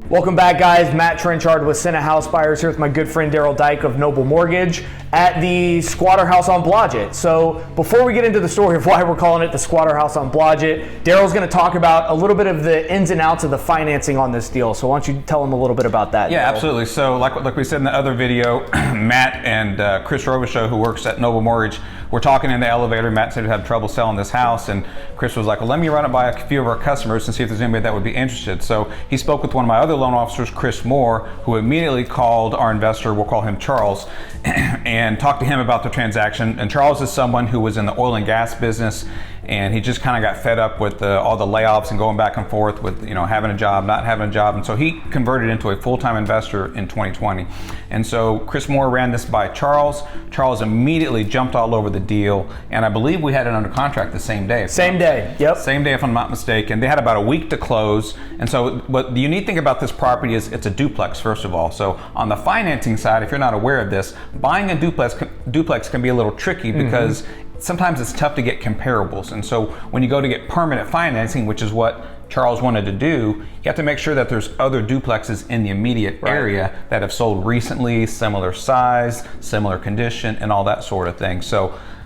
Welcome back, guys. Matt Trenchard with Senate House Buyers here with my good friend Darel Dyke of Noble Mortgage at the Squatter House on Blodgett. So before we get into the story of why we're calling it the Squatter House on Blodgett, Darel's going to talk about a little bit of the ins and outs of the financing on this deal. So why don't you tell him a little bit about that? Yeah, Darel? Absolutely. So like we said in the other video, Matt and Chris Robichaux, who works at Noble Mortgage, were talking in the elevator. Matt said he had trouble selling this house, and Chris was like, well, let me run it by a few of our customers and see if there's anybody that would be interested. So he spoke with one of my other loan officers, Chris Moore, who immediately called our investor, we'll call him Charles, and talked to him about the transaction. And Charles is someone who was in the oil and gas business, and he just kind of got fed up with all the layoffs and going back and forth with having a job, not having a job. And so he converted into a full-time investor in 2020. And so Chris Moore ran this by Charles. Charles immediately jumped all over the deal, and I believe we had it under contract the same day. Same day, yep. Same day, if I'm not mistaken. They had about a week to close. And so what the unique thing about this property is it's a duplex, first of all. So on the financing side, if you're not aware of this, buying a duplex can be a little tricky because sometimes it's tough to get comparables. And so when you go to get permanent financing, which is what Charles wanted to do, you have to make sure that there's other duplexes in the immediate area that have sold recently, similar size, similar condition, and all that sort of thing.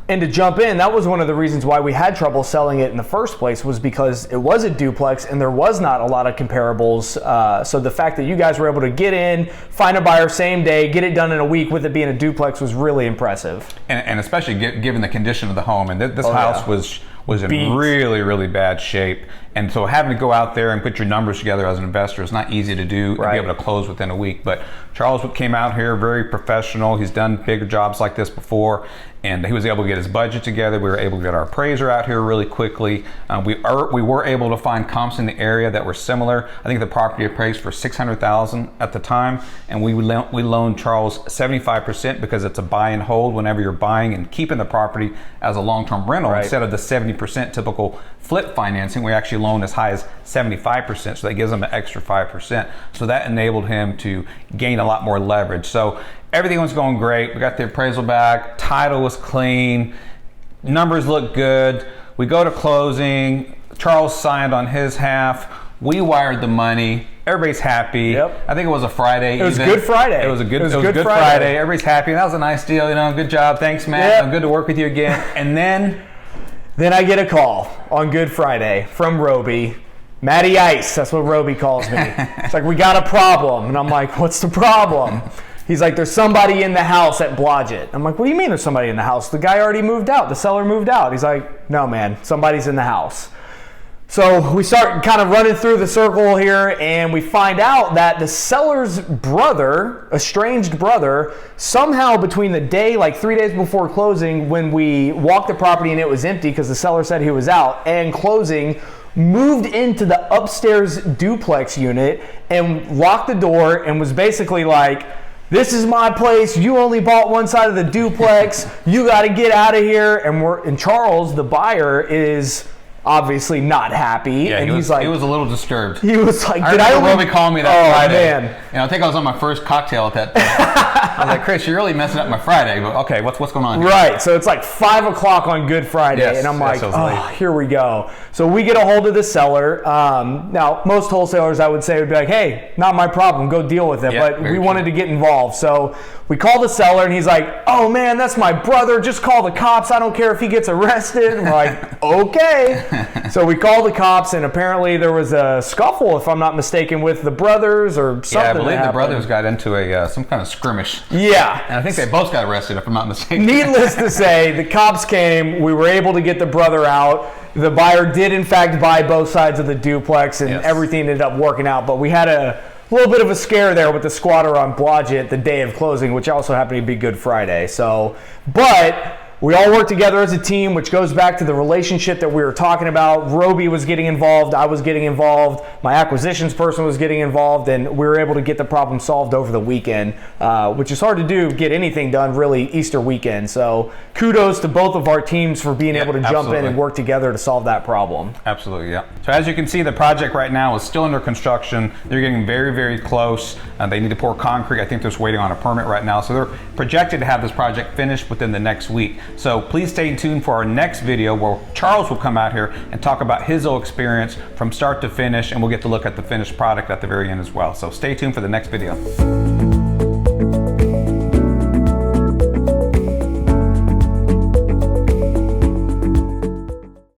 And to jump in, that was one of the reasons why we had trouble selling it in the first place, was because it was a duplex and there was not a lot of comparables. So the fact that you guys were able to get in, find a buyer same day, get it done in a week with it being a duplex was really impressive. And especially given the condition of the home. And this house was in really, really bad shape. And so having to go out there and put your numbers together as an investor is not easy to do and be able to close within a week. But Charles came out here very professional. He's done bigger jobs like this before, and he was able to get his budget together. We were able to get our appraiser out here really quickly. We were able to find comps in the area that were similar. I think the property appraised for $600,000 at the time, and we loaned Charles 75% because it's a buy and hold whenever you're buying and keeping the property as a long-term rental instead of the 70% typical flip financing. We actually loan as high as 75%, so that gives them an extra 5%. So that enabled him to gain a lot more leverage. So everything was going great. We got the appraisal back, title was clean, numbers look good. We go to closing, Charles signed on his half, we wired the money, everybody's happy. Yep. I think it was a Friday. It was Good Friday. It was Good Friday. Everybody's happy. That was a nice deal, good job. Thanks, Matt. Good to work with you again. And then I get a call on Good Friday from Roby. Matty Ice, that's what Roby calls me. It's like, we got a problem. And I'm like, what's the problem? He's like, there's somebody in the house at Blodgett. I'm like, what do you mean there's somebody in the house? The guy already moved out. The seller moved out. He's like, no, man, somebody's in the house. So we start kind of running through the circle here, and we find out that the seller's brother, estranged brother, somehow between the day, like 3 days before closing, when we walked the property and it was empty because the seller said he was out, and closing, moved into the upstairs duplex unit and locked the door and was basically like, this is my place. You only bought one side of the duplex. You got to get out of here. And Charles, the buyer, is obviously not happy. Yeah, and he was a little disturbed. He was like, did I Roby call me that Friday? Man. I think I was on my first cocktail at that time. I was like, Chris, you're really messing up my Friday, but okay, what's going on here? Right, so it's like 5 o'clock on Good Friday, and I'm like, here we go. So we get a hold of the seller. Now, most wholesalers, I would say, would be like, hey, not my problem, go deal with it, but we wanted to get involved. So we call the seller, and he's like, oh man, that's my brother, just call the cops, I don't care if he gets arrested. And we're like, okay. So we call the cops, and apparently there was a scuffle, if I'm not mistaken, with the brothers or something. Yeah, I believe the brothers got into some kind of skirmish. Yeah. And I think they both got arrested, if I'm not mistaken. Needless to say, the cops came, we were able to get the brother out. The buyer did, in fact, buy both sides of the duplex, and everything ended up working out. But we had a little bit of a scare there with the squatter on Blodgett the day of closing, which also happened to be Good Friday. But we all work together as a team, which goes back to the relationship that we were talking about. Roby was getting involved, I was getting involved, my acquisitions person was getting involved, and we were able to get the problem solved over the weekend, which is hard to do, get anything done really Easter weekend. So kudos to both of our teams for being able to jump in and work together to solve that problem. Absolutely, yeah. So as you can see, the project right now is still under construction. They're getting very, very close. They need to pour concrete. I think they're just waiting on a permit right now. So they're projected to have this project finished within the next week. So please stay tuned for our next video where Charles will come out here and talk about his whole experience from start to finish, and we'll get to look at the finished product at the very end as well. So stay tuned for the next video.